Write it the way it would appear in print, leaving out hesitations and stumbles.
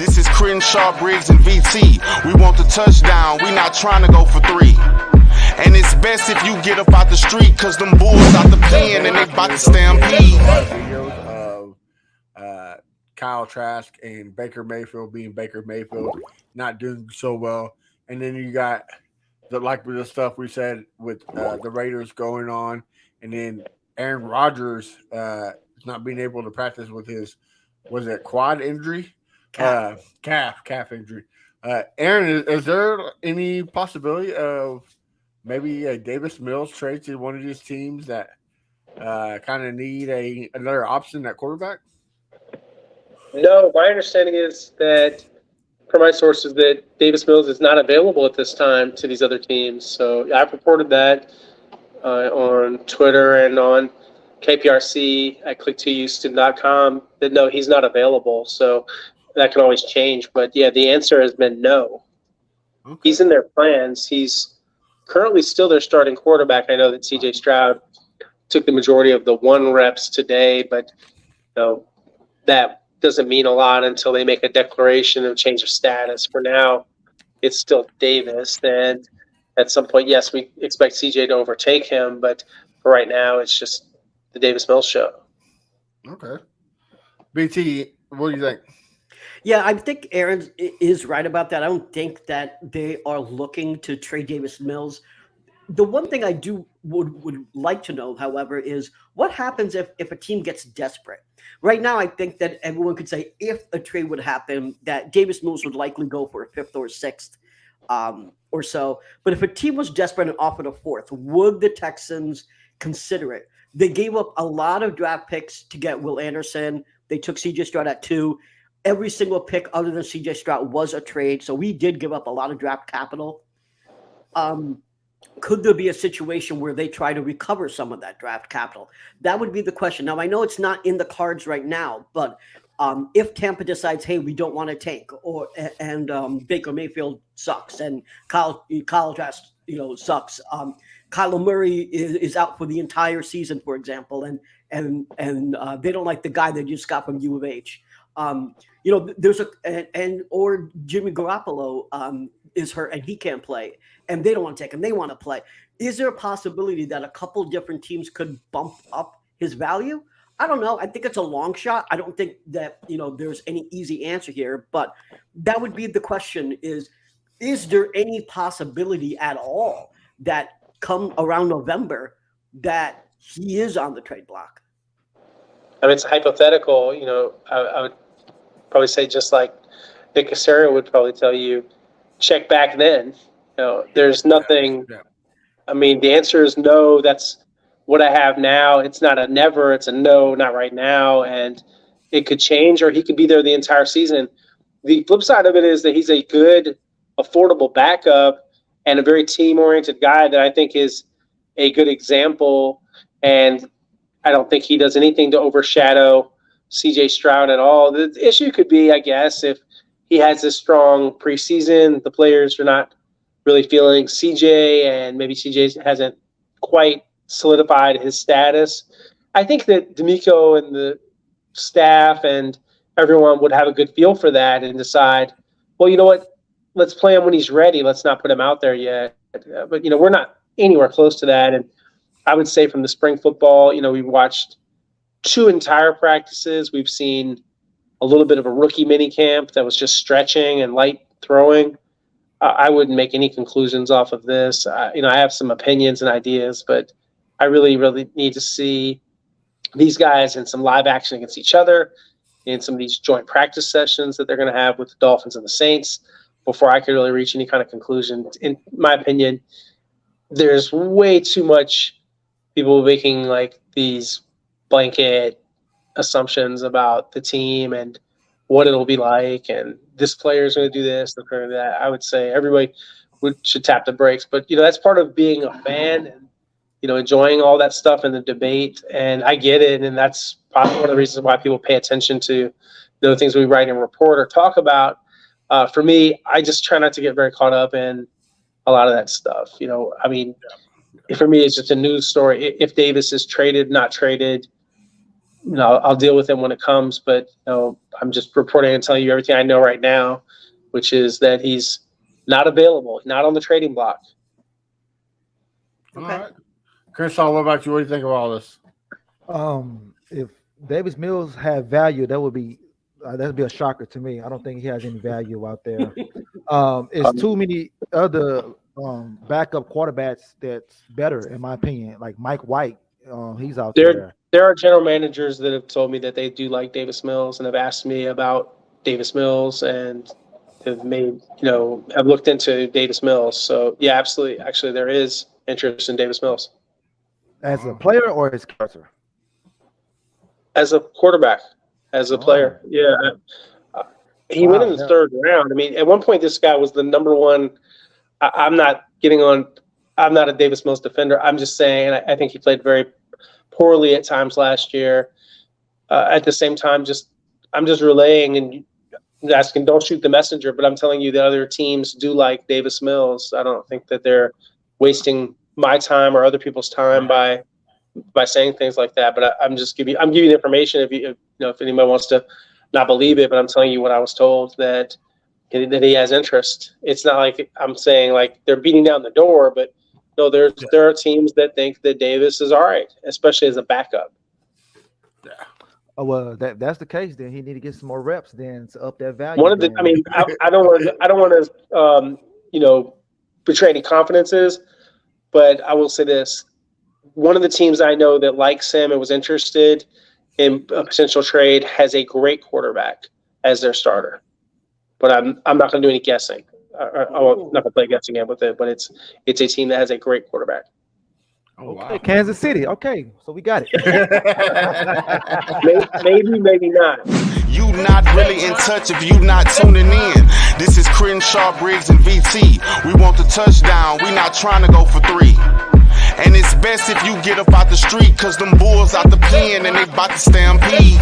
This is Crenshaw, Briggs, and VT. We want the touchdown, we not trying to go for 3. And it's best if you get up out the street, cause them bulls out the pen and they about to stampede. Videos of Kyle Trask and Baker Mayfield being Baker Mayfield, not doing so well. And then you got the stuff we said with the Raiders going on, and then Aaron Rodgers not being able to practice with his, was it quad injury? Calf injury. Aaron, is there any possibility of maybe a Davis Mills trade to one of these teams that kind of need another option at quarterback? No, my understanding is that, from my sources, that Davis Mills is not available at this time to these other teams. So I've reported that on Twitter and on KPRC at click2houston.com that no, he's not available. So that can always change. But yeah, the answer has been no. Okay. He's in their plans. He's currently still their starting quarterback. I know that CJ Stroud took the majority of the 1 reps today, but that doesn't mean a lot until they make a declaration of change of status. For now, it's still Davis. And at some point, yes, we expect CJ to overtake him, but for right now, it's just the Davis Mills show. Okay. BT, what do you think? Yeah, I think Aaron is right about that. I don't think that they are looking to trade Davis Mills. The one thing I would like to know, however, is what happens if a team gets desperate. Right now, I think that everyone could say if a trade would happen, that Davis Mills would likely go for a 5th or 6th or so. But if a team was desperate and offered a 4th, would the Texans consider it? They gave up a lot of draft picks to get Will Anderson. They took CJ Stroud at 2. Every single pick other than CJ Stroud was a trade. So we did give up a lot of draft capital. Could there be a situation where they try to recover some of that draft capital? That would be the question. Now, I know it's not in the cards right now, but if Tampa decides, hey, we don't want to tank, and Baker Mayfield sucks, and Kyle Trask, sucks. Kyler Murray is out for the entire season, for example, and they don't like the guy they just got from U of H. There's or Jimmy Garoppolo is hurt and he can't play, and they don't want to take him. They want to play. Is there a possibility that a couple different teams could bump up his value? I don't know. I think it's a long shot. I don't think that there's any easy answer here, but that would be the question: is there any possibility at all that come around November that he is on the trade block? I mean, it's hypothetical. I would probably say, just like Nick Caserio would probably tell you, check back then. There's nothing. I mean, the answer is no. That's what I have now. It's not a never. It's a no, not right now. And it could change, or he could be there the entire season. The flip side of it is that he's a good, affordable backup and a very team-oriented guy that I think is a good example. And I don't think he does anything to overshadow CJ Stroud at all. The issue could be, I guess, if he has this strong preseason, the players are not really feeling CJ, and maybe CJ hasn't quite solidified his status. I think that D'Amico and the staff and everyone would have a good feel for that and decide, well, you know what? Let's play him when he's ready. Let's not put him out there yet. But, we're not anywhere close to that. And I would say from the spring football, we've watched 2 entire practices. We've seen a little bit of a rookie mini camp that was just stretching and light throwing. I wouldn't make any conclusions off of this. I have some opinions and ideas, but I really, really need to see these guys in some live action against each other in some of these joint practice sessions that they're going to have with the Dolphins and the Saints before I could really reach any kind of conclusion. In my opinion, there's way too much people making like these blanket assumptions about the team and what it'll be like, and this player is going to do this, the player that. I would say everybody should tap the brakes, but that's part of being a fan and enjoying all that stuff in the debate. And I get it, and that's probably one of the reasons why people pay attention to the things we write and report or talk about. For me, I just try not to get very caught up in a lot of that stuff. I mean, for me, it's just a news story. If Davis is traded, not traded, I'll deal with it when it comes. But I'm just reporting and telling you everything I know right now, which is that he's not available, not on the trading block. Okay. All right. Crenshaw, what about you? What do you think of all this? If Davis Mills had value, that'd be a shocker to me. I don't think he has any value out there. It's too many other backup quarterbacks that's better, in my opinion. Like Mike White, he's out there. There are general managers that have told me that they do like Davis Mills and have asked me about Davis Mills and have made, have looked into Davis Mills. So yeah, absolutely. Actually, there is interest in Davis Mills. As a player or as character? As a quarterback, as a player. Yeah. He went in the third round. I mean, at one point, this guy was the number one. I'm not a Davis Mills defender. I'm just saying, I think he played very poorly at times last year. At the same time, I'm just relaying and asking, don't shoot the messenger, but I'm telling you that other teams do like Davis Mills. I don't think that they're wasting my time or other people's time by saying things like that. But I'm giving you the information if anybody wants to not believe it, but I'm telling you what I was told, that he has interest. It's not like I'm saying like they're beating down the door, but no, there are teams that think that Davis is all right, especially as a backup. Yeah. Oh well, that's the case. Then he need to get some more reps then to up that value. I don't want to betray any confidences, but I will say this: one of the teams I know that likes him and was interested in a potential trade has a great quarterback as their starter. But I'm not going to do any guessing. I'm not going to play guessing game with it. But it's a team that has a great quarterback. Oh, wow. Okay, Kansas City. Okay, so we got it. maybe not. You not really in touch if you not tuning in. This is Crenshaw, Briggs, and VT. We want the touchdown. We not trying to go for 3. And it's best if you get up out the street, cause them bulls out the pen and they about to stampede.